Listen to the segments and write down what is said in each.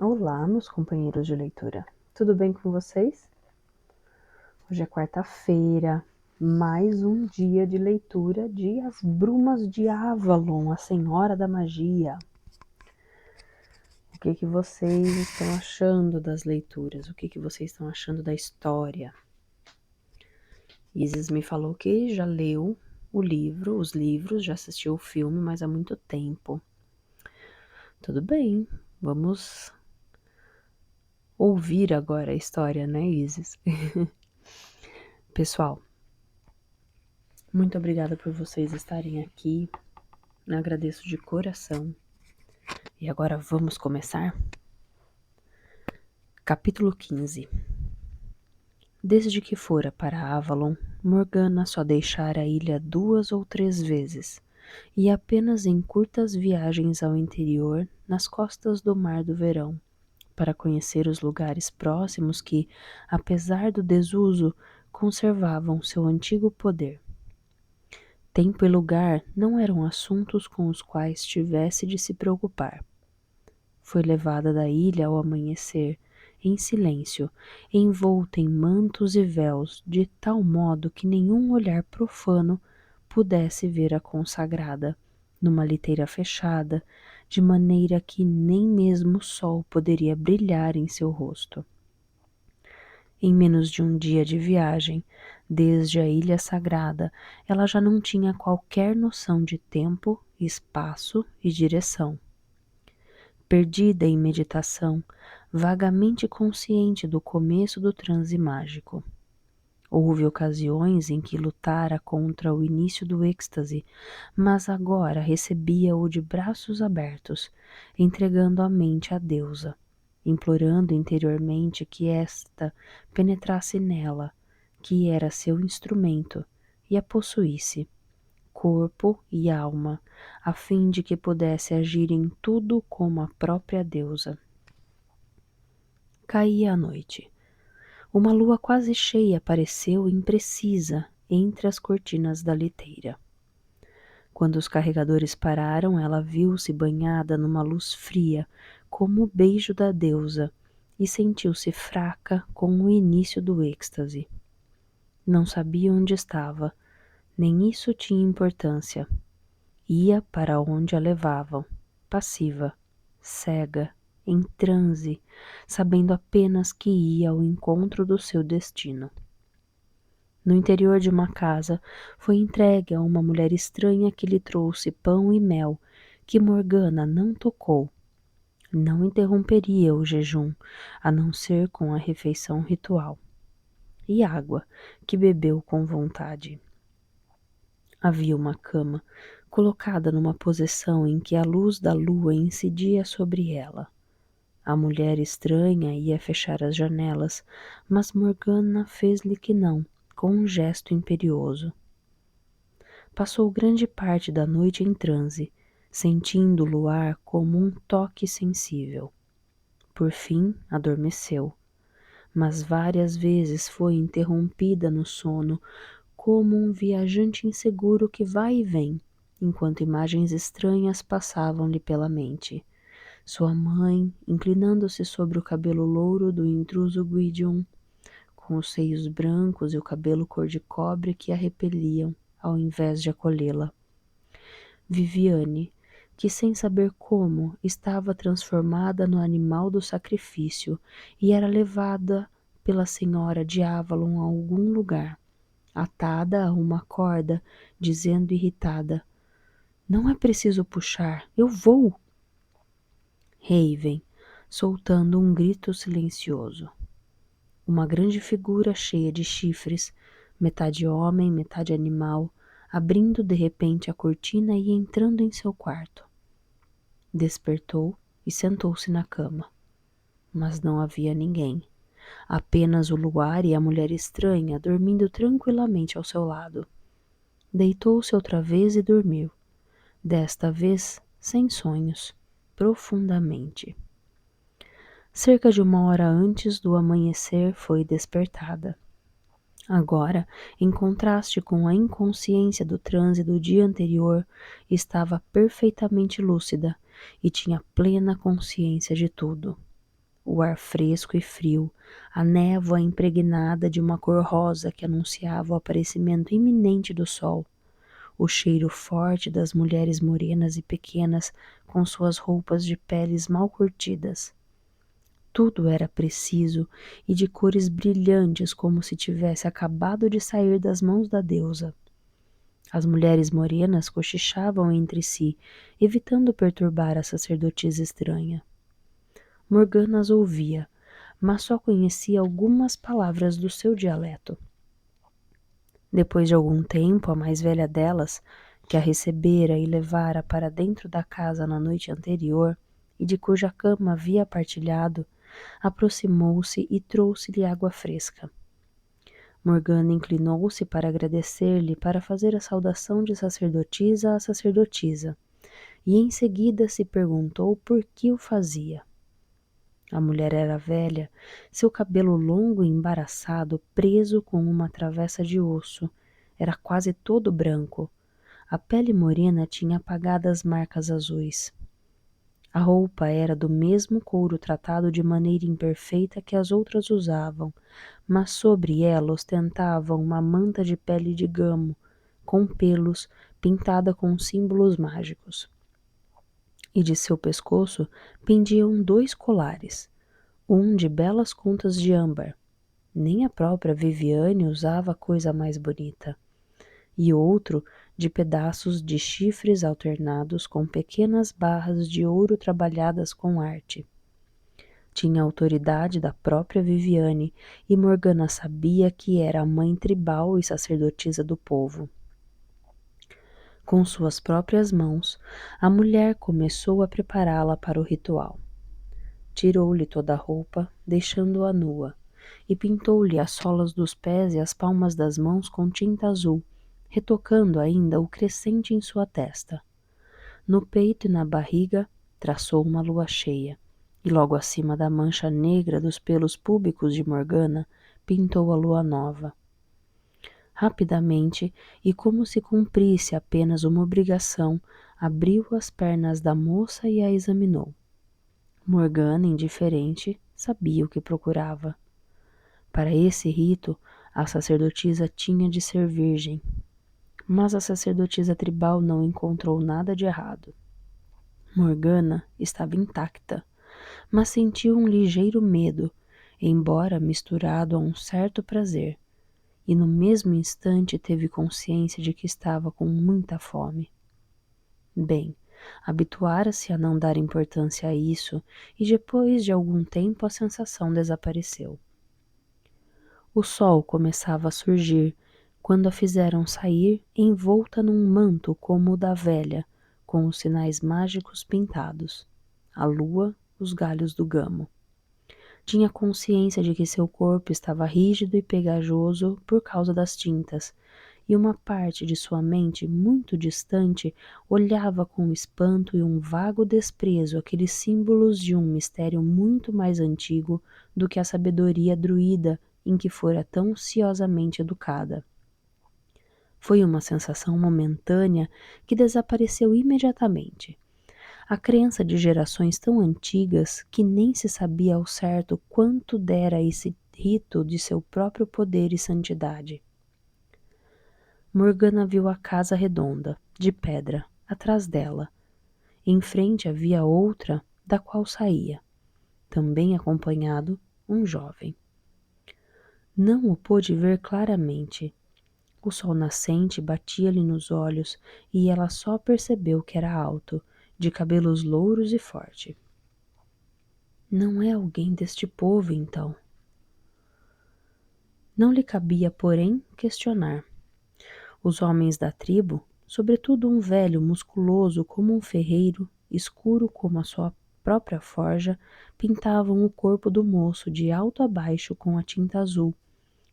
Olá, meus companheiros de leitura. Tudo bem com vocês? Hoje é quarta-feira, mais um dia de leitura de As Brumas de Avalon, a Senhora da Magia. O que vocês estão achando das leituras? O que vocês estão achando da história? Isis me falou que já leu os livros, já assistiu o filme, mas há muito tempo. Tudo bem, vamos ouvir agora a história, né, Isis? Pessoal, muito obrigada por vocês estarem aqui. Agradeço de coração. E agora vamos começar? Capítulo 15. Desde que fora para Avalon, Morgana só deixara a ilha 2 ou 3 vezes, e apenas em curtas viagens ao interior, nas costas do Mar do Verão, para conhecer os lugares próximos que, apesar do desuso, conservavam seu antigo poder. Tempo e lugar não eram assuntos com os quais tivesse de se preocupar. Foi levada da ilha ao amanhecer, em silêncio, envolta em mantos e véus, de tal modo que nenhum olhar profano pudesse ver a consagrada, numa liteira fechada, de maneira que nem mesmo o sol poderia brilhar em seu rosto. Em menos de um dia de viagem, desde a Ilha Sagrada, ela já não tinha qualquer noção de tempo, espaço e direção. Perdida em meditação, vagamente consciente do começo do transe mágico. Houve ocasiões em que lutara contra o início do êxtase, mas agora recebia-o de braços abertos, entregando a mente à deusa, implorando interiormente que esta penetrasse nela, que era seu instrumento, e a possuísse, corpo e alma, a fim de que pudesse agir em tudo como a própria deusa. Caía a noite. Uma lua quase cheia apareceu imprecisa entre as cortinas da liteira. Quando os carregadores pararam, ela viu-se banhada numa luz fria, como o beijo da deusa, e sentiu-se fraca com o início do êxtase. Não sabia onde estava, nem isso tinha importância. Ia para onde a levavam, passiva, cega, em transe, sabendo apenas que ia ao encontro do seu destino. No interior de uma casa, foi entregue a uma mulher estranha que lhe trouxe pão e mel, que Morgana não tocou. Não interromperia o jejum, a não ser com a refeição ritual. E água, que bebeu com vontade. Havia uma cama, colocada numa posição em que a luz da lua incidia sobre ela. A mulher estranha ia fechar as janelas, mas Morgana fez-lhe que não, com um gesto imperioso. Passou grande parte da noite em transe, sentindo o luar como um toque sensível. Por fim, adormeceu, mas várias vezes foi interrompida no sono, como um viajante inseguro que vai e vem, enquanto imagens estranhas passavam-lhe pela mente. Sua mãe, inclinando-se sobre o cabelo louro do intruso Gwydion, com os seios brancos e o cabelo cor de cobre que a repeliam, ao invés de acolhê-la. Viviane, que sem saber como, estava transformada no animal do sacrifício e era levada pela senhora de Avalon a algum lugar, atada a uma corda, dizendo irritada: "Não é preciso puxar, eu vou!" Raven, soltando um grito silencioso. Uma grande figura cheia de chifres, metade homem, metade animal, abrindo de repente a cortina e entrando em seu quarto. Despertou e sentou-se na cama. Mas não havia ninguém. Apenas o luar e a mulher estranha dormindo tranquilamente ao seu lado. Deitou-se outra vez e dormiu. Desta vez, sem sonhos, profundamente. Cerca de 1 hora antes do amanhecer foi despertada. Agora, em contraste com a inconsciência do transe do dia anterior, estava perfeitamente lúcida e tinha plena consciência de tudo. o ar fresco e frio, a névoa impregnada de uma cor rosa que anunciava o aparecimento iminente do sol, o cheiro forte das mulheres morenas e pequenas com suas roupas de peles mal curtidas. Tudo era preciso e de cores brilhantes como se tivesse acabado de sair das mãos da deusa. As mulheres morenas cochichavam entre si, evitando perturbar a sacerdotisa estranha. Morgana as ouvia, mas só conhecia algumas palavras do seu dialeto. Depois de algum tempo, a mais velha delas, que a recebera e levara para dentro da casa na noite anterior, e de cuja cama havia partilhado, aproximou-se e trouxe-lhe água fresca. Morgana inclinou-se para agradecer-lhe para fazer a saudação de sacerdotisa à sacerdotisa, e em seguida se perguntou por que o fazia. A mulher era velha, seu cabelo longo e embaraçado, preso com uma travessa de osso, era quase todo branco. A pele morena tinha apagadas marcas azuis. A roupa era do mesmo couro tratado de maneira imperfeita que as outras usavam, mas sobre ela ostentava uma manta de pele de gamo, com pelos, pintada com símbolos mágicos. E de seu pescoço pendiam 2 colares, um de belas contas de âmbar, nem a própria Viviane usava coisa mais bonita, e outro de pedaços de chifres alternados com pequenas barras de ouro trabalhadas com arte. Tinha a autoridade da própria Viviane, e Morgana sabia que era a mãe tribal e sacerdotisa do povo. Com suas próprias mãos, a mulher começou a prepará-la para o ritual. Tirou-lhe toda a roupa, deixando-a nua, e pintou-lhe as solas dos pés e as palmas das mãos com tinta azul, retocando ainda o crescente em sua testa. No peito e na barriga traçou uma lua cheia, e logo acima da mancha negra dos pelos púbicos de Morgana pintou a lua nova. Rapidamente, e como se cumprisse apenas uma obrigação, abriu as pernas da moça e a examinou. Morgana, indiferente, sabia o que procurava. Para esse rito, a sacerdotisa tinha de ser virgem. Mas a sacerdotisa tribal não encontrou nada de errado. Morgana estava intacta, mas sentiu um ligeiro medo, embora misturado a um certo prazer, e no mesmo instante teve consciência de que estava com muita fome. Bem, habituara-se a não dar importância a isso, e depois de algum tempo a sensação desapareceu. O sol começava a surgir, quando a fizeram sair envolta num manto como o da velha, com os sinais mágicos pintados, a lua, os galhos do gamo. Tinha consciência de que seu corpo estava rígido e pegajoso por causa das tintas, e uma parte de sua mente, muito distante, olhava com espanto e um vago desprezo aqueles símbolos de um mistério muito mais antigo do que a sabedoria druida em que fora tão ansiosamente educada. Foi uma sensação momentânea que desapareceu imediatamente. A crença de gerações tão antigas que nem se sabia ao certo quanto dera esse rito de seu próprio poder e santidade. Morgana viu a casa redonda, de pedra, atrás dela. Em frente havia outra, da qual saía, também acompanhado, um jovem. Não o pôde ver claramente. O sol nascente batia-lhe nos olhos e ela só percebeu que era alto, de cabelos louros e forte. Não é alguém deste povo, então? Não lhe cabia, porém, questionar. Os homens da tribo, sobretudo um velho musculoso como um ferreiro, escuro como a sua própria forja, pintavam o corpo do moço de alto a baixo com a tinta azul,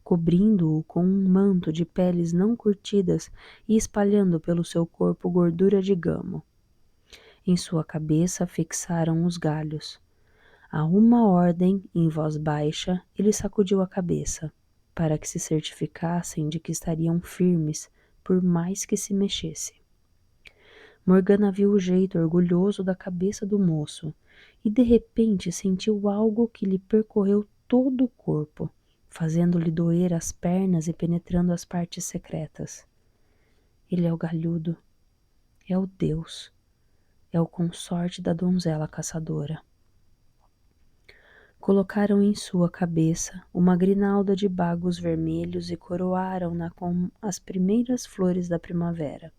cobrindo-o com um manto de peles não curtidas e espalhando pelo seu corpo gordura de gamo. Em sua cabeça fixaram os galhos. A uma ordem, em voz baixa, ele sacudiu a cabeça, para que se certificassem de que estariam firmes, por mais que se mexesse. Morgana viu o jeito orgulhoso da cabeça do moço e de repente sentiu algo que lhe percorreu todo o corpo, fazendo-lhe doer as pernas e penetrando as partes secretas. Ele é o galhudo, é o Deus, é o consorte da donzela caçadora. Colocaram em sua cabeça uma grinalda de bagos vermelhos e coroaram-na com as primeiras flores da primavera.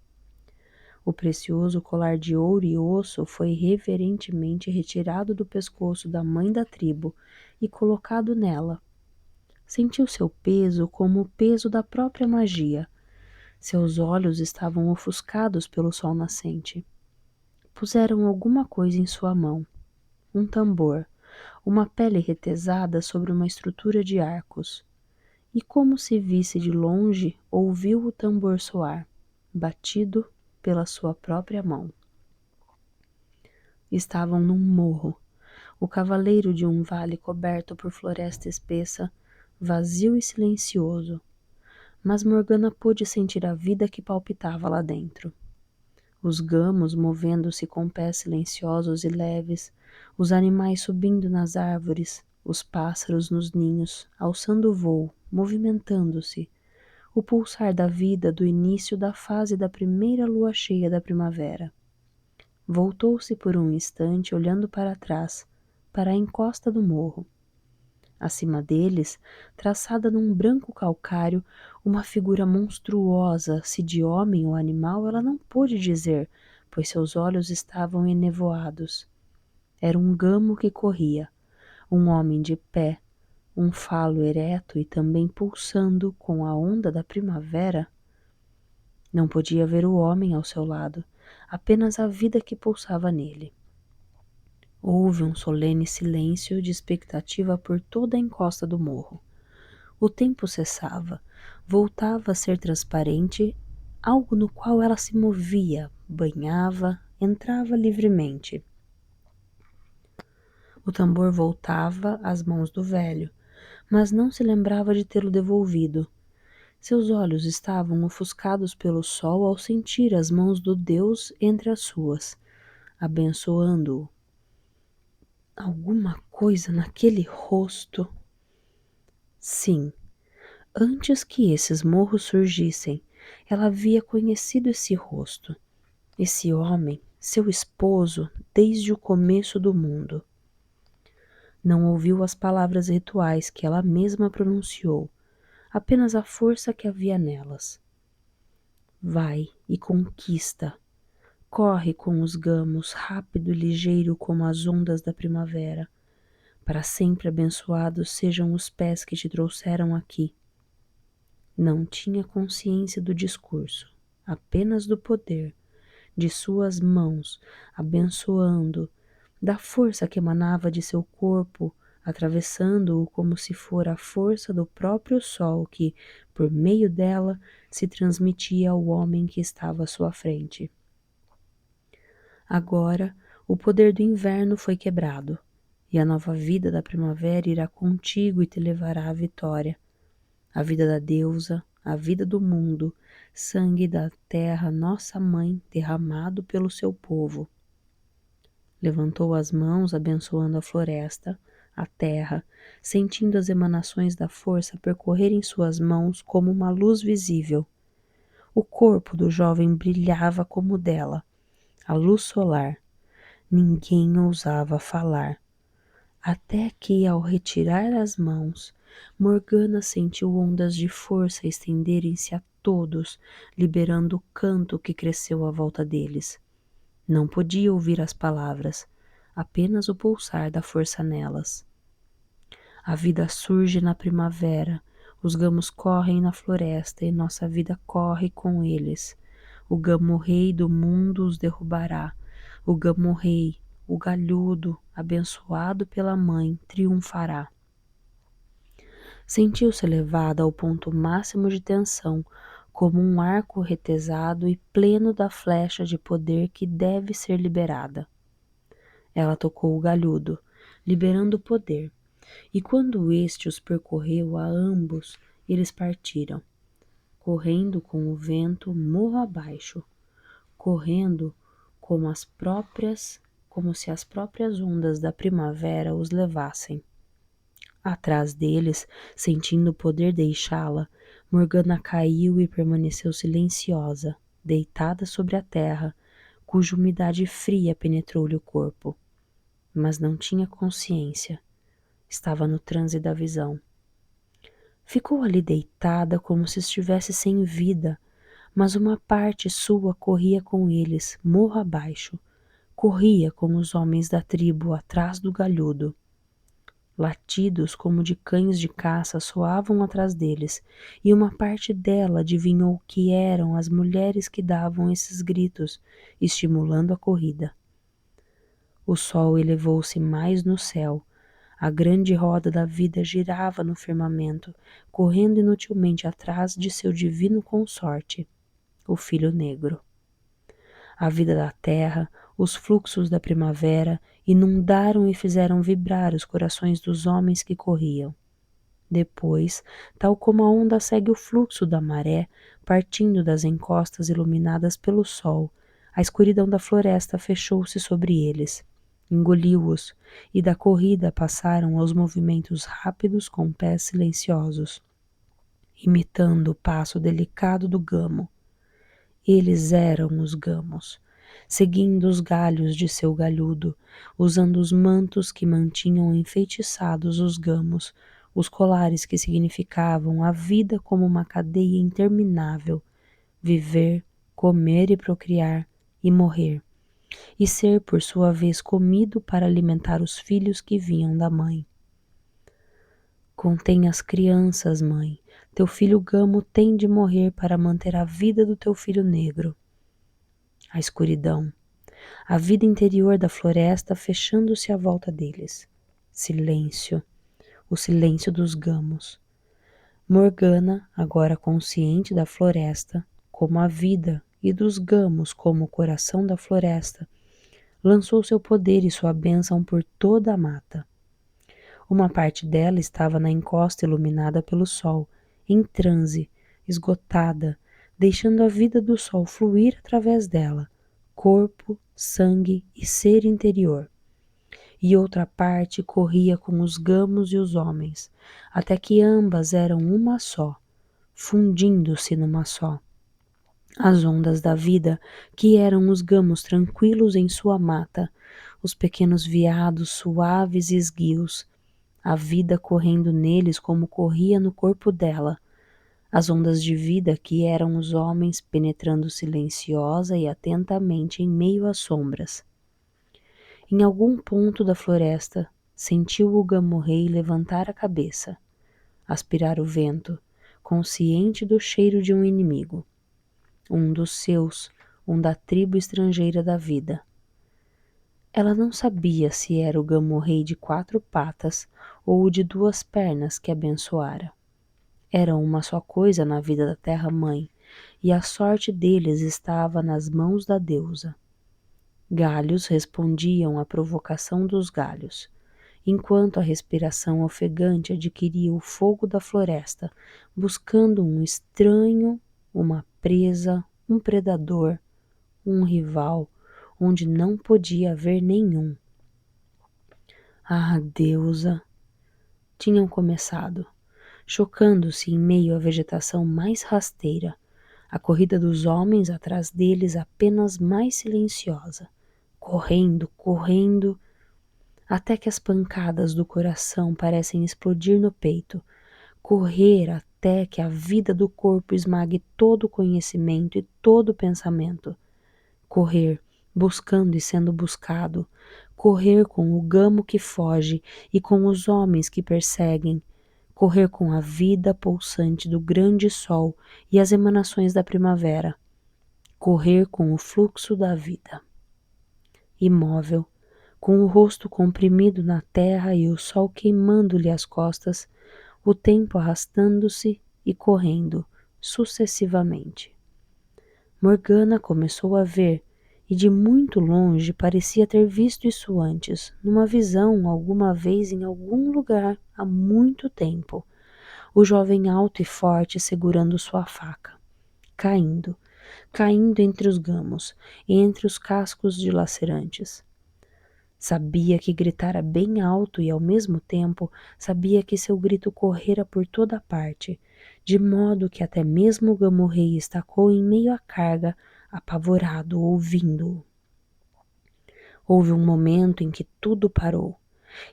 O precioso colar de ouro e osso foi reverentemente retirado do pescoço da mãe da tribo e colocado nela. Sentiu seu peso como o peso da própria magia. Seus olhos estavam ofuscados pelo sol nascente. Puseram alguma coisa em sua mão. Um tambor, uma pele retesada sobre uma estrutura de arcos. E como se visse de longe, ouviu o tambor soar, batido pela sua própria mão. Estavam num morro, o cavaleiro de um vale coberto por floresta espessa, vazio e silencioso. Mas Morgana pôde sentir a vida que palpitava lá dentro. Os gamos movendo-se com pés silenciosos e leves, os animais subindo nas árvores, os pássaros nos ninhos, alçando o voo, movimentando-se, o pulsar da vida do início da fase da primeira lua cheia da primavera. Voltou-se por um instante olhando para trás, para a encosta do morro. Acima deles, traçada num branco calcário, uma figura monstruosa, se de homem ou animal ela não pôde dizer, pois seus olhos estavam enevoados. Era um gamo que corria, um homem de pé, um falo ereto e também pulsando com a onda da primavera. Não podia ver o homem ao seu lado, apenas a vida que pulsava nele. Houve um solene silêncio de expectativa por toda a encosta do morro. O tempo cessava, voltava a ser transparente, algo no qual ela se movia, banhava, entrava livremente. O tambor voltava às mãos do velho, mas não se lembrava de tê-lo devolvido. Seus olhos estavam ofuscados pelo sol ao sentir as mãos do Deus entre as suas, abençoando-o. Alguma coisa naquele rosto. Sim, antes que esses morros surgissem, ela havia conhecido esse rosto, esse homem, seu esposo, desde o começo do mundo. Não ouviu as palavras rituais que ela mesma pronunciou, apenas a força que havia nelas. Vai e conquista. Corre com os gamos, rápido e ligeiro como as ondas da primavera. Para sempre abençoados sejam os pés que te trouxeram aqui. Não tinha consciência do discurso, apenas do poder, de suas mãos, abençoando, da força que emanava de seu corpo, atravessando-o como se fora a força do próprio sol que, por meio dela, se transmitia ao homem que estava à sua frente. Agora, o poder do inverno foi quebrado, e a nova vida da primavera irá contigo e te levará à vitória. A vida da deusa, a vida do mundo, sangue da terra, nossa mãe, derramado pelo seu povo. Levantou as mãos, abençoando a floresta, a terra, sentindo as emanações da força percorrerem suas mãos como uma luz visível. O corpo do jovem brilhava como o dela, a luz solar. Ninguém ousava falar. Até que, ao retirar as mãos, Morgana sentiu ondas de força estenderem-se a todos, liberando o canto que cresceu à volta deles. Não podia ouvir as palavras, apenas o pulsar da força nelas. A vida surge na primavera, os gamos correm na floresta e nossa vida corre com eles. O gamo-rei do mundo os derrubará. O gamo-rei, o galhudo, abençoado pela mãe, triunfará. Sentiu-se levada ao ponto máximo de tensão, como um arco retesado e pleno da flecha de poder que deve ser liberada. Ela tocou o galhudo, liberando o poder, e quando este os percorreu a ambos, eles partiram, correndo com o vento morro abaixo, correndo como se as próprias ondas da primavera os levassem. Atrás deles, sentindo o poder deixá-la, Morgana caiu e permaneceu silenciosa, deitada sobre a terra, cuja umidade fria penetrou-lhe o corpo. Mas não tinha consciência. Estava no transe da visão. Ficou ali deitada como se estivesse sem vida, mas uma parte sua corria com eles, morro abaixo. Corria com os homens da tribo atrás do galhudo. Latidos como de cães de caça soavam atrás deles, e uma parte dela adivinhou que eram as mulheres que davam esses gritos, estimulando a corrida. O sol elevou-se mais no céu. A grande roda da vida girava no firmamento, correndo inutilmente atrás de seu divino consorte, o Filho Negro. A vida da terra, os fluxos da primavera inundaram e fizeram vibrar os corações dos homens que corriam. Depois, tal como a onda segue o fluxo da maré, partindo das encostas iluminadas pelo sol, a escuridão da floresta fechou-se sobre eles, engoliu-os, e da corrida passaram aos movimentos rápidos com pés silenciosos, imitando o passo delicado do gamo. Eles eram os gamos, seguindo os galhos de seu galhudo, usando os mantos que mantinham enfeitiçados os gamos, os colares que significavam a vida como uma cadeia interminável, viver, comer e procriar, e morrer, e ser por sua vez comido para alimentar os filhos que vinham da mãe. Contém as crianças, mãe. Teu filho gamo tem de morrer para manter a vida do teu filho negro. A escuridão, a vida interior da floresta fechando-se à volta deles. Silêncio, o silêncio dos gamos. Morgana, agora consciente da floresta, como a vida, e dos gamos como o coração da floresta, lançou seu poder e sua bênção por toda a mata. Uma parte dela estava na encosta iluminada pelo sol, em transe, esgotada, deixando a vida do sol fluir através dela, corpo, sangue e ser interior. E outra parte corria com os gamos e os homens, até que ambas eram uma só, fundindo-se numa só. As ondas da vida, que eram os gamos tranquilos em sua mata, os pequenos veados suaves e esguios, a vida correndo neles como corria no corpo dela, as ondas de vida que eram os homens penetrando silenciosa e atentamente em meio às sombras. Em algum ponto da floresta, sentiu o gamo-rei levantar a cabeça, aspirar o vento, consciente do cheiro de um inimigo, um dos seus, um da tribo estrangeira da vida. Ela não sabia se era o gamo-rei de 4 patas ou o de 2 pernas que abençoara. Era uma só coisa na vida da terra-mãe, e a sorte deles estava nas mãos da deusa. Galhos respondiam à provocação dos galhos, enquanto a respiração ofegante adquiria o fogo da floresta, buscando um estranho, uma presa, um predador, um rival, onde não podia haver nenhum. Ah, deusa! Tinham começado, chocando-se em meio à vegetação mais rasteira, a corrida dos homens atrás deles apenas mais silenciosa, correndo, correndo, até que as pancadas do coração parecem explodir no peito, correr até que a vida do corpo esmague todo o conhecimento e todo o pensamento, correr, buscando e sendo buscado, correr com o gamo que foge e com os homens que perseguem, correr com a vida pulsante do grande sol e as emanações da primavera, correr com o fluxo da vida. Imóvel, com o rosto comprimido na terra e o sol queimando-lhe as costas, o tempo arrastando-se e correndo sucessivamente. Morgana começou a ver, e de muito longe parecia ter visto isso antes, numa visão alguma vez em algum lugar há muito tempo. O jovem alto e forte segurando sua faca, caindo, caindo entre os gamos, entre os cascos dilacerantes. Sabia que gritara bem alto e, ao mesmo tempo, sabia que seu grito correra por toda parte, de modo que até mesmo o gamo-rei estacou em meio à carga, apavorado, ouvindo-o. Houve um momento em que tudo parou,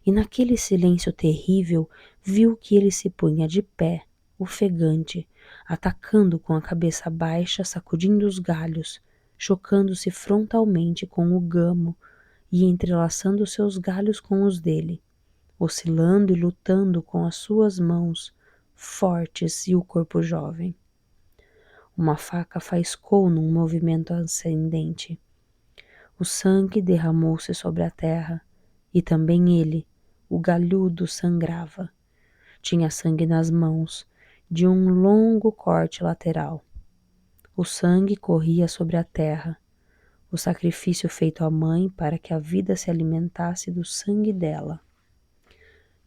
e naquele silêncio terrível viu que ele se punha de pé, ofegante, atacando com a cabeça baixa, sacudindo os galhos, chocando-se frontalmente com o gamo e entrelaçando seus galhos com os dele, oscilando e lutando com as suas mãos fortes e o corpo jovem. Uma faca faiscou num movimento ascendente. O sangue derramou-se sobre a terra, e também ele, o galhudo, sangrava. Tinha sangue nas mãos, de um longo corte lateral. O sangue corria sobre a terra, o sacrifício feito à mãe para que a vida se alimentasse do sangue dela.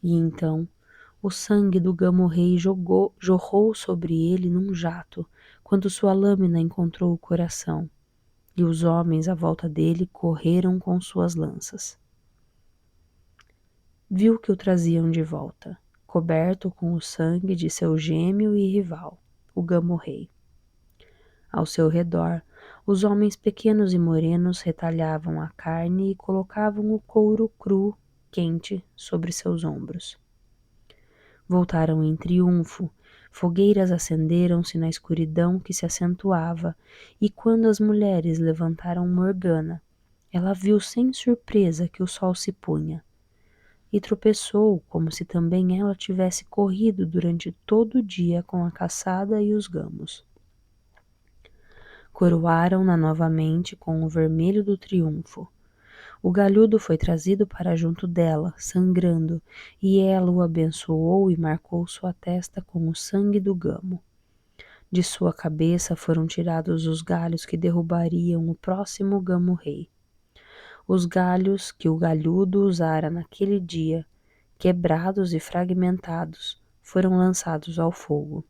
E então o sangue do gamo-rei jorrou sobre ele num jato, quando sua lâmina encontrou o coração, e os homens à volta dele correram com suas lanças. Viu que o traziam de volta, coberto com o sangue de seu gêmeo e rival, o gamo-rei. Ao seu redor, os homens pequenos e morenos retalhavam a carne e colocavam o couro cru, quente, sobre seus ombros. Voltaram em triunfo, fogueiras acenderam-se na escuridão que se acentuava, e quando as mulheres levantaram Morgana, ela viu sem surpresa que o sol se punha, e tropeçou como se também ela tivesse corrido durante todo o dia com a caçada e os gamos. Coroaram-na novamente com o vermelho do triunfo. O galhudo foi trazido para junto dela, sangrando, e ela o abençoou e marcou sua testa com o sangue do gamo. De sua cabeça foram tirados os galhos que derrubariam o próximo gamo-rei. Os galhos que o galhudo usara naquele dia, quebrados e fragmentados, foram lançados ao fogo.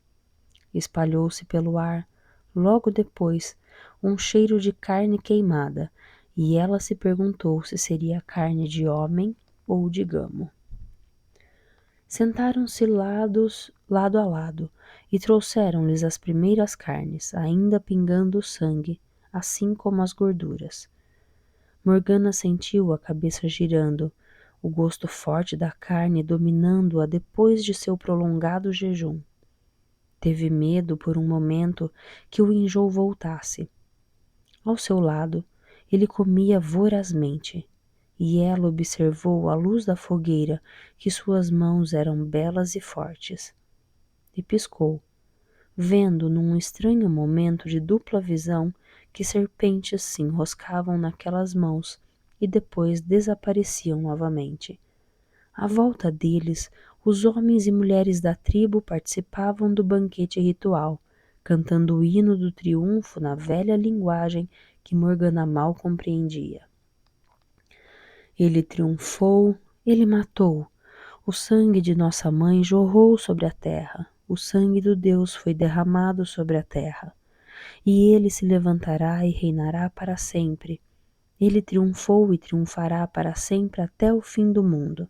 Espalhou-se pelo ar, logo depois, um cheiro de carne queimada, e ela se perguntou se seria carne de homem ou de gamo. Sentaram-se lado a lado, e trouxeram-lhes as primeiras carnes, ainda pingando o sangue, assim como as gorduras. Morgana sentiu a cabeça girando, o gosto forte da carne dominando-a depois de seu prolongado jejum. Teve medo por um momento que o enjoo voltasse. Ao seu lado, ele comia vorazmente, e ela observou à luz da fogueira que suas mãos eram belas e fortes. E piscou, vendo num estranho momento de dupla visão que serpentes se enroscavam naquelas mãos e depois desapareciam novamente. À volta deles, os homens e mulheres da tribo participavam do banquete ritual, cantando o hino do triunfo na velha linguagem que Morgana mal compreendia. Ele triunfou, ele matou. O sangue de nossa mãe jorrou sobre a terra. O sangue do Deus foi derramado sobre a terra. E ele se levantará e reinará para sempre. Ele triunfou e triunfará para sempre até o fim do mundo.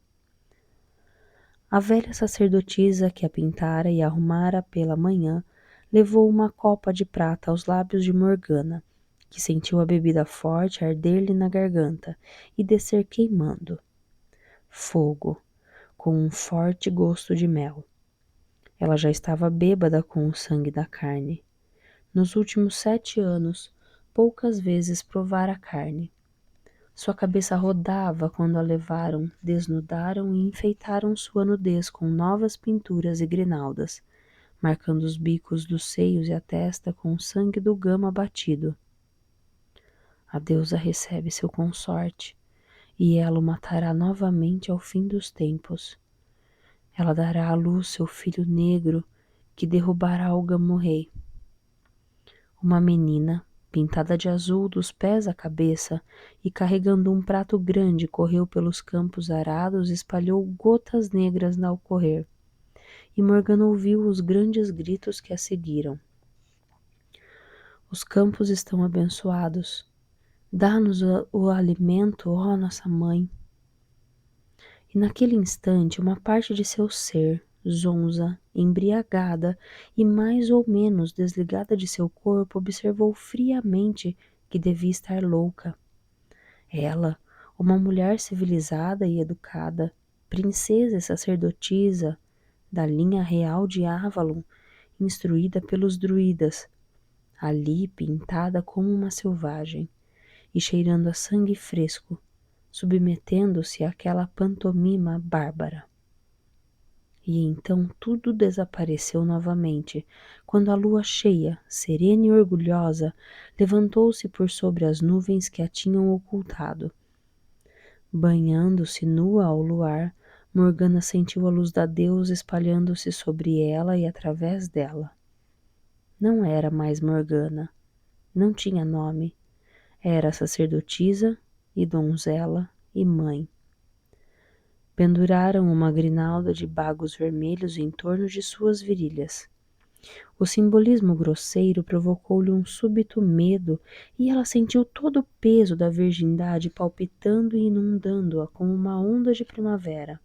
A velha sacerdotisa que a pintara e arrumara pela manhã levou uma copa de prata aos lábios de Morgana, que sentiu a bebida forte arder-lhe na garganta e descer queimando. Fogo, com um forte gosto de mel. Ela já estava bêbada com o sangue da carne. Nos últimos 7 anos, poucas vezes provara carne. Sua cabeça rodava quando a levaram, desnudaram e enfeitaram sua nudez com novas pinturas e grinaldas, marcando os bicos dos seios e a testa com o sangue do gama batido. A deusa recebe seu consorte, e ela o matará novamente ao fim dos tempos. Ela dará à luz seu filho negro, que derrubará o gamo-rei. Uma menina, pintada de azul dos pés à cabeça e carregando um prato grande, correu pelos campos arados e espalhou gotas negras ao correr. E Morgana ouviu os grandes gritos que a seguiram. Os campos estão abençoados. Dá-nos o alimento, ó nossa mãe. E naquele instante, uma parte de seu ser, zonza, embriagada e mais ou menos desligada de seu corpo, observou friamente que devia estar louca. Ela, uma mulher civilizada e educada, princesa e sacerdotisa da linha real de Avalon, instruída pelos druidas, ali pintada como uma selvagem e cheirando a sangue fresco, submetendo-se àquela pantomima bárbara. E então tudo desapareceu novamente, quando a lua cheia, serena e orgulhosa, levantou-se por sobre as nuvens que a tinham ocultado. Banhando-se nua ao luar, Morgana sentiu a luz da deusa espalhando-se sobre ela e através dela. Não era mais Morgana, não tinha nome, era sacerdotisa e donzela e mãe. Penduraram uma grinalda de bagos vermelhos em torno de suas virilhas. O simbolismo grosseiro provocou-lhe um súbito medo e ela sentiu todo o peso da virgindade palpitando e inundando-a como uma onda de primavera.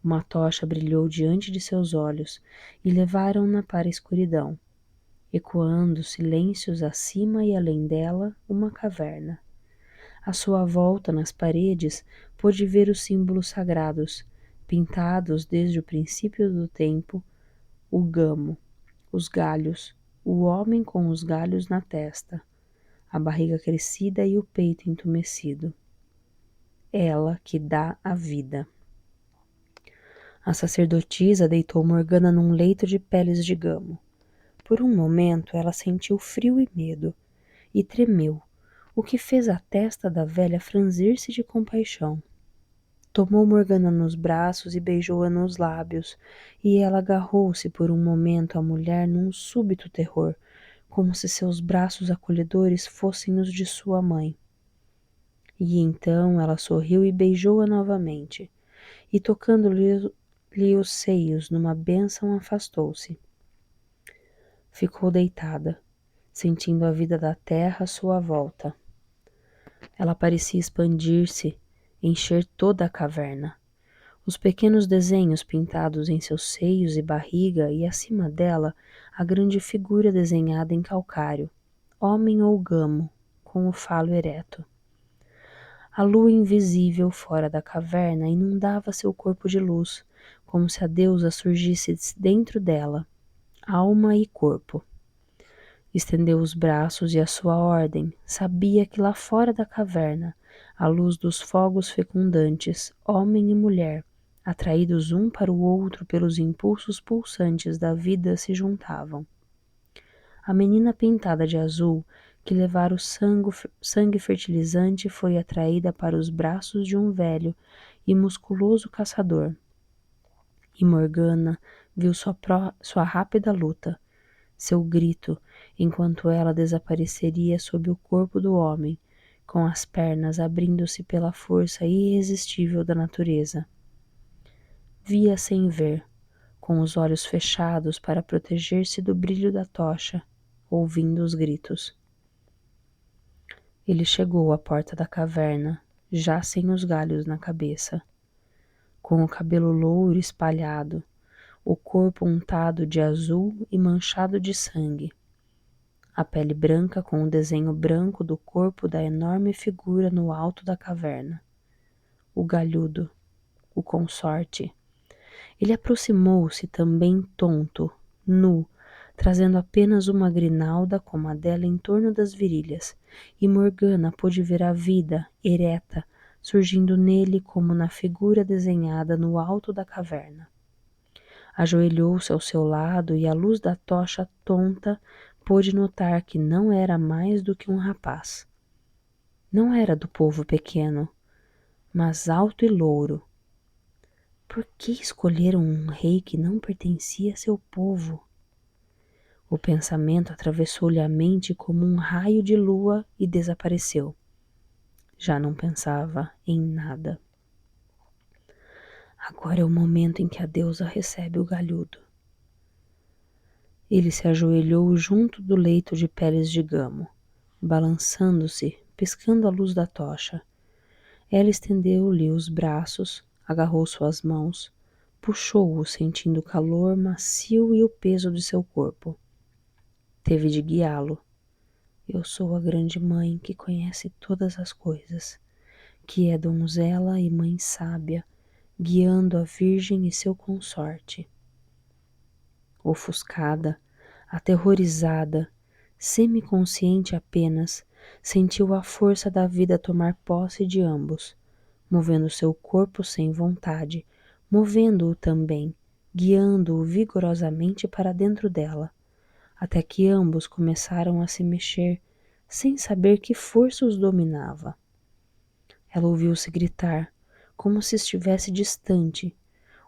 Uma tocha brilhou diante de seus olhos e levaram-na para a escuridão, ecoando silêncios acima e além dela uma caverna. À sua volta, nas paredes, pôde ver os símbolos sagrados, pintados desde o princípio do tempo, o gamo, os galhos, o homem com os galhos na testa, a barriga crescida e o peito entumecido. Ela que dá a vida. A sacerdotisa deitou Morgana num leito de peles de gamo. Por um momento ela sentiu frio e medo, e tremeu, o que fez a testa da velha franzir-se de compaixão. Tomou Morgana nos braços e beijou-a nos lábios, e ela agarrou-se por um momento à mulher num súbito terror, como se seus braços acolhedores fossem os de sua mãe. E então ela sorriu e beijou-a novamente, e tocando-lhe os seios numa bênção afastou-se. Ficou deitada, sentindo a vida da terra à sua volta. Ela parecia expandir-se, encher toda a caverna. Os pequenos desenhos pintados em seus seios e barriga e acima dela a grande figura desenhada em calcário, homem ou gamo, com o falo ereto. A lua invisível fora da caverna inundava seu corpo de luz, como se a deusa surgisse dentro dela, alma e corpo. Estendeu os braços e a sua ordem sabia que lá fora da caverna, à luz dos fogos fecundantes, homem e mulher, atraídos um para o outro pelos impulsos pulsantes da vida, se juntavam. A menina pintada de azul, que levara o sangue fertilizante, foi atraída para os braços de um velho e musculoso caçador. E Morgana viu sua rápida luta, seu grito, enquanto ela desapareceria sob o corpo do homem, com as pernas abrindo-se pela força irresistível da natureza. Via sem ver, com os olhos fechados para proteger-se do brilho da tocha, ouvindo os gritos. Ele chegou à porta da caverna, já sem os galhos na cabeça, com o cabelo louro espalhado, o corpo untado de azul e manchado de sangue, a pele branca com o desenho branco do corpo da enorme figura no alto da caverna. O galhudo, o consorte. Ele aproximou-se também tonto, nu, trazendo apenas uma grinalda como a dela em torno das virilhas, e Morgana pôde ver a vida, ereta, surgindo nele como na figura desenhada no alto da caverna. Ajoelhou-se ao seu lado e à luz da tocha tonta pôde notar que não era mais do que um rapaz. Não era do povo pequeno, mas alto e louro. Por que escolheram um rei que não pertencia a seu povo? O pensamento atravessou-lhe a mente como um raio de lua e desapareceu. Já não pensava em nada. Agora é o momento em que a deusa recebe o galhudo. Ele se ajoelhou junto do leito de peles de gamo, balançando-se, piscando a luz da tocha. Ela estendeu-lhe os braços, agarrou suas mãos, puxou-o sentindo o calor macio e o peso de seu corpo. Teve de guiá-lo. Eu sou a grande mãe que conhece todas as coisas, que é donzela e mãe sábia, guiando a virgem e seu consorte. Ofuscada, aterrorizada, semiconsciente apenas, sentiu a força da vida tomar posse de ambos, movendo seu corpo sem vontade, movendo-o também, guiando-o vigorosamente para dentro dela, até que ambos começaram a se mexer, sem saber que força os dominava. Ela ouviu-se gritar, como se estivesse distante.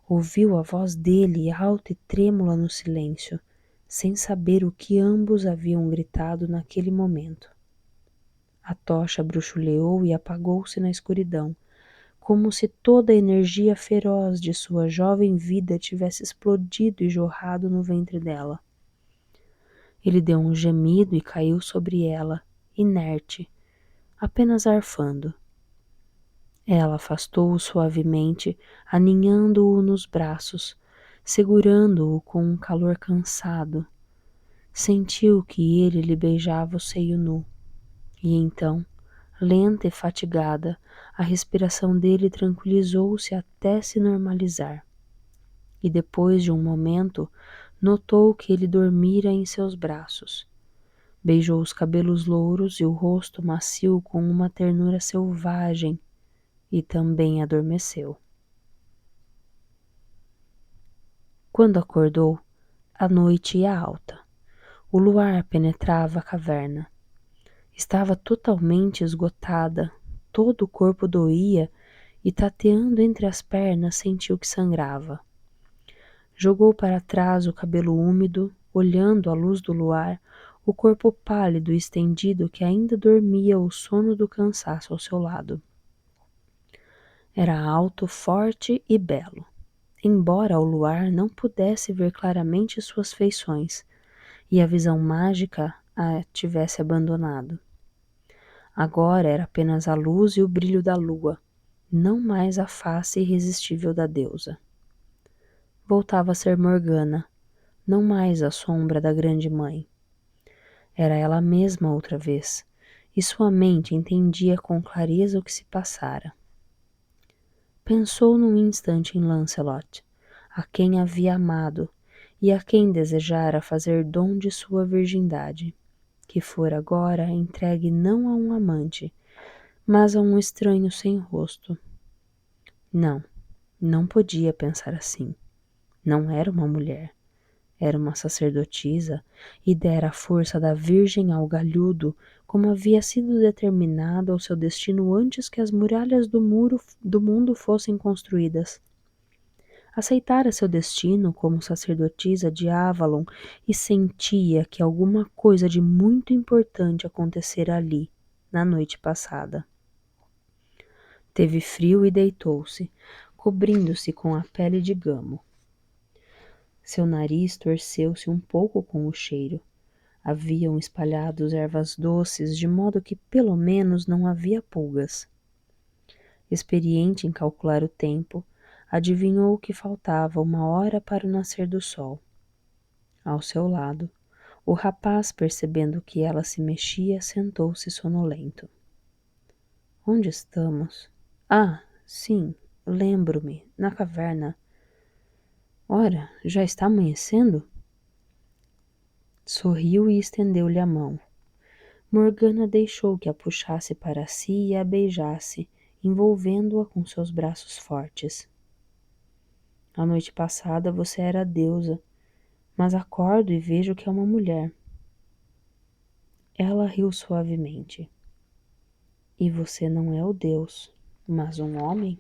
Ouviu a voz dele alta e trêmula no silêncio, sem saber o que ambos haviam gritado naquele momento. A tocha bruxuleou e apagou-se na escuridão, como se toda a energia feroz de sua jovem vida tivesse explodido e jorrado no ventre dela. Ele deu um gemido e caiu sobre ela, inerte, apenas arfando. Ela afastou-o suavemente, aninhando-o nos braços, segurando-o com um calor cansado. Sentiu que ele lhe beijava o seio nu. E então, lenta e fatigada, a respiração dele tranquilizou-se até se normalizar. E depois de um momento, notou que ele dormira em seus braços. Beijou os cabelos louros e o rosto macio com uma ternura selvagem e também adormeceu. Quando acordou, a noite ia alta. O luar penetrava a caverna. Estava totalmente esgotada, todo o corpo doía e, tateando entre as pernas, sentiu que sangrava. Jogou para trás o cabelo úmido, olhando à luz do luar, o corpo pálido e estendido que ainda dormia o sono do cansaço ao seu lado. Era alto, forte e belo, embora ao luar não pudesse ver claramente suas feições, e a visão mágica a tivesse abandonado. Agora era apenas a luz e o brilho da lua, não mais a face irresistível da deusa. Voltava a ser Morgana, não mais a sombra da grande mãe. Era ela mesma outra vez, e sua mente entendia com clareza o que se passara. Pensou num instante em Lancelot, a quem havia amado e a quem desejara fazer dom de sua virgindade, que fora agora entregue não a um amante, mas a um estranho sem rosto. Não, não podia pensar assim. Não era uma mulher, era uma sacerdotisa e dera a força da virgem ao galhudo, como havia sido determinado ao seu destino antes que as muralhas do mundo fossem construídas. Aceitara seu destino como sacerdotisa de Avalon e sentia que alguma coisa de muito importante acontecera ali, na noite passada. Teve frio e deitou-se, cobrindo-se com a pele de gamo. Seu nariz torceu-se um pouco com o cheiro. Haviam espalhados ervas doces, de modo que pelo menos não havia pulgas. Experiente em calcular o tempo, adivinhou que faltava 1 hora para o nascer do sol. Ao seu lado, o rapaz, percebendo que ela se mexia, sentou-se sonolento. Onde estamos? Ah, sim, lembro-me, na caverna. Ora, já está amanhecendo? Sorriu e estendeu-lhe a mão. Morgana deixou que a puxasse para si e a beijasse, envolvendo-a com seus braços fortes. A noite passada você era a deusa, mas acordo e vejo que é uma mulher. Ela riu suavemente. E você não é o deus, mas um homem?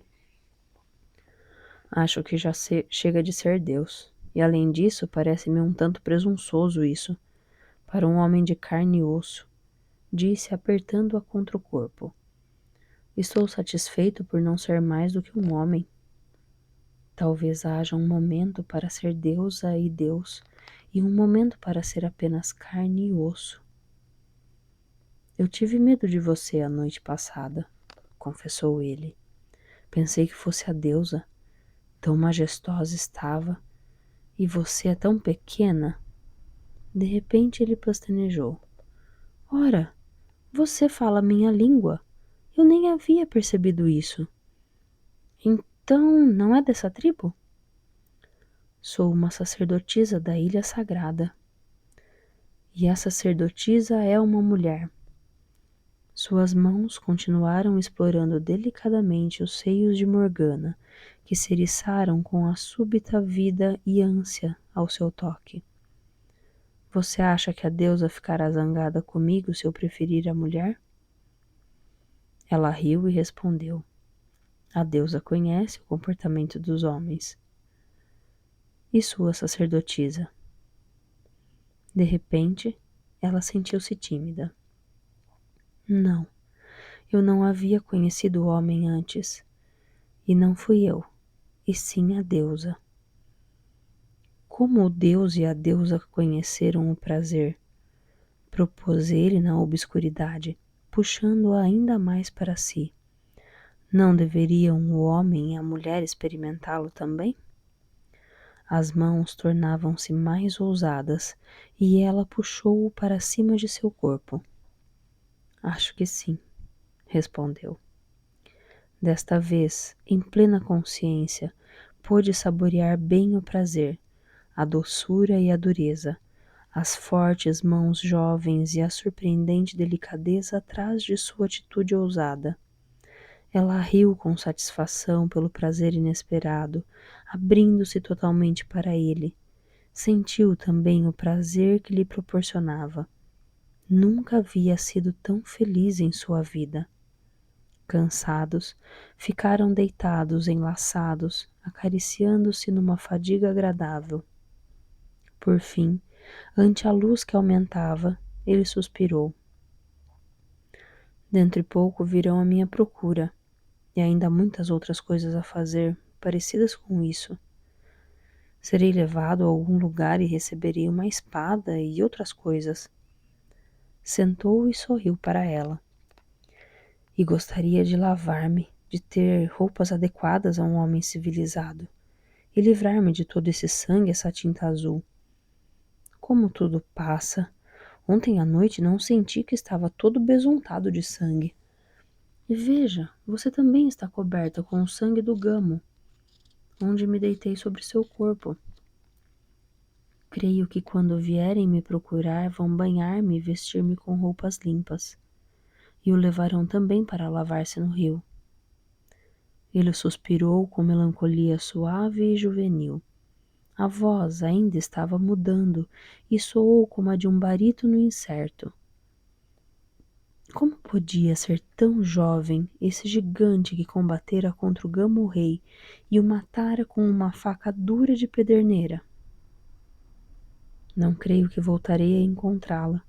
Acho que já chega de ser deus. E além disso, parece-me um tanto presunçoso isso, para um homem de carne e osso, disse apertando-a contra o corpo. Estou satisfeito por não ser mais do que um homem. Talvez haja um momento para ser deusa e Deus, e um momento para ser apenas carne e osso. Eu tive medo de você a noite passada, confessou ele. Pensei que fosse a deusa, tão majestosa estava, e você é tão pequena. De repente ele pestanejou. Ora, você fala minha língua. Eu nem havia percebido isso. Então, não é dessa tribo? Sou uma sacerdotisa da Ilha Sagrada. E a sacerdotisa é uma mulher. Suas mãos continuaram explorando delicadamente os seios de Morgana, que se eriçaram com a súbita vida e ânsia ao seu toque. Você acha que a deusa ficará zangada comigo se eu preferir a mulher? Ela riu e respondeu. A deusa conhece o comportamento dos homens. E sua sacerdotisa? De repente, ela sentiu-se tímida. Não, eu não havia conhecido o homem antes. E não fui eu, e sim a deusa. Como o deus e a deusa conheceram o prazer? Propôs ele na obscuridade, puxando-a ainda mais para si. Não deveriam o homem e a mulher experimentá-lo também? As mãos tornavam-se mais ousadas e ela puxou-o para cima de seu corpo. Acho que sim, respondeu. Desta vez, em plena consciência, pôde saborear bem o prazer, a doçura e a dureza, as fortes mãos jovens e a surpreendente delicadeza atrás de sua atitude ousada. Ela riu com satisfação pelo prazer inesperado, abrindo-se totalmente para ele. Sentiu também o prazer que lhe proporcionava. Nunca havia sido tão feliz em sua vida. Cansados, ficaram deitados, enlaçados, acariciando-se numa fadiga agradável. Por fim, ante a luz que aumentava, ele suspirou. Dentro de pouco virão à minha procura, e ainda há muitas outras coisas a fazer, parecidas com isso. Serei levado a algum lugar e receberei uma espada e outras coisas. Sentou e sorriu para ela. E gostaria de lavar-me, de ter roupas adequadas a um homem civilizado, e livrar-me de todo esse sangue, essa tinta azul. Como tudo passa! Ontem à noite não senti que estava todo besuntado de sangue. E veja, você também está coberta com o sangue do gamo, onde me deitei sobre seu corpo. Creio que quando vierem me procurar, vão banhar-me e vestir-me com roupas limpas, e o levarão também para lavar-se no rio. Ele suspirou com melancolia suave e juvenil. A voz ainda estava mudando e soou como a de um barítono incerto. Como podia ser tão jovem esse gigante que combatera contra o Gamo-rei e o matara com uma faca dura de pederneira? Não creio que voltarei a encontrá-la,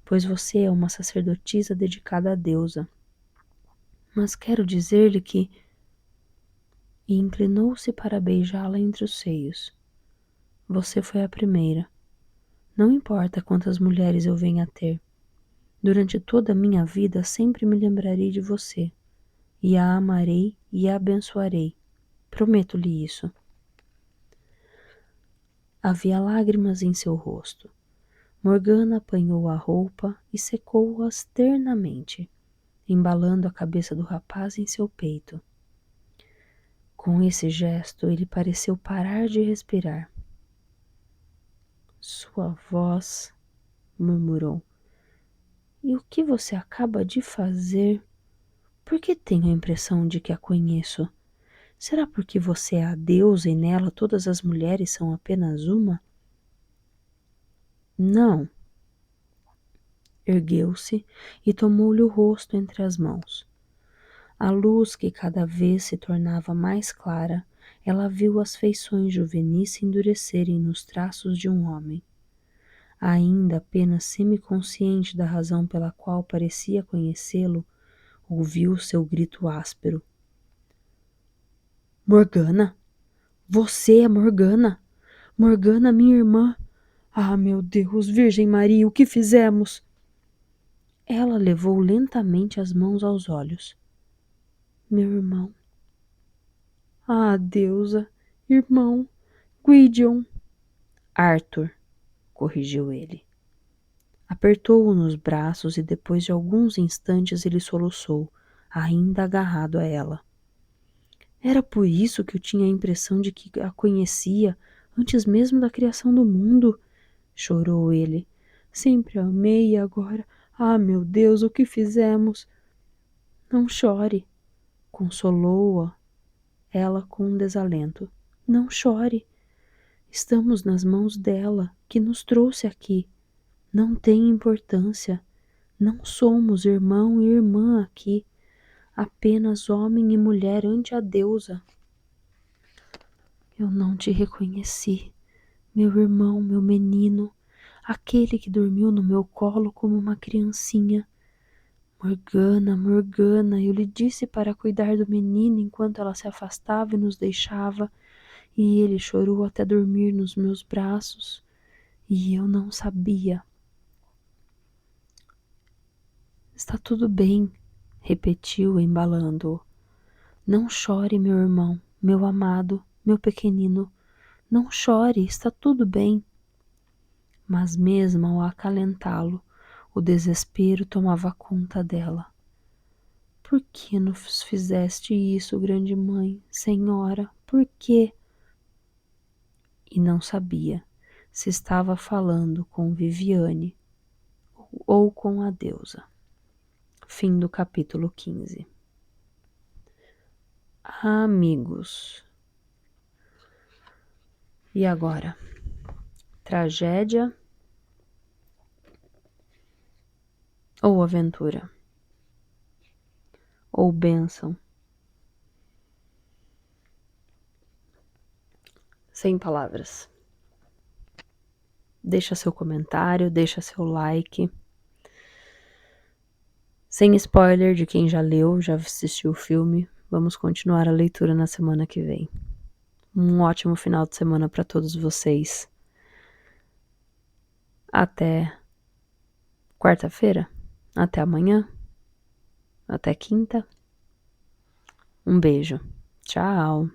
pois você é uma sacerdotisa dedicada à deusa. Mas quero dizer-lhe que... E inclinou-se para beijá-la entre os seios. Você foi a primeira. Não importa quantas mulheres eu venha a ter. Durante toda a minha vida sempre me lembrarei de você, e a amarei e a abençoarei. Prometo-lhe isso. Havia lágrimas em seu rosto. Morgana apanhou a roupa e secou-as ternamente, embalando a cabeça do rapaz em seu peito. Com esse gesto, ele pareceu parar de respirar. Sua voz, murmurou. E o que você acaba de fazer? Por que tenho a impressão de que a conheço? Será porque você é a deusa e nela todas as mulheres são apenas uma? Não. Ergueu-se e tomou-lhe o rosto entre as mãos. A luz que cada vez se tornava mais clara, ela viu as feições juvenis se endurecerem nos traços de um homem. Ainda apenas semiconsciente da razão pela qual parecia conhecê-lo, ouviu seu grito áspero. Morgana! Você é Morgana! Morgana, minha irmã! Ah, meu Deus, Virgem Maria, o que fizemos? Ela levou lentamente as mãos aos olhos. Meu irmão. Ah, deusa, irmão, Gwydion. Arthur, corrigiu ele. Apertou-o nos braços e depois de alguns instantes ele soluçou, ainda agarrado a ela. Era por isso que eu tinha a impressão de que a conhecia antes mesmo da criação do mundo, chorou ele. Sempre a amei e agora, ah, meu Deus, o que fizemos? Não chore, consolou-a ela com um desalento. Não chore. Estamos nas mãos dela, que nos trouxe aqui. Não tem importância. Não somos irmão e irmã aqui, apenas homem e mulher ante a deusa. Eu não te reconheci, meu irmão, meu menino, aquele que dormiu no meu colo como uma criancinha. Morgana, Morgana, eu lhe disse para cuidar do menino enquanto ela se afastava e nos deixava, e ele chorou até dormir nos meus braços, e eu não sabia. Está tudo bem, repetiu, embalando-o. Não chore, meu irmão, meu amado, meu pequenino. Não chore, está tudo bem. Mas mesmo ao acalentá-lo, o desespero tomava conta dela. Por que nos fizeste isso, grande mãe, senhora? Por quê? E não sabia se estava falando com Viviane ou com a deusa. Fim do capítulo 15. Amigos. E agora? Tragédia ou aventura? Ou bênção? Sem palavras. Deixa seu comentário, deixa seu like. Sem spoiler de quem já leu, já assistiu o filme. Vamos continuar a leitura na semana que vem. Um ótimo final de semana para todos vocês. Até quarta-feira. Até amanhã. Até quinta. Um beijo. Tchau.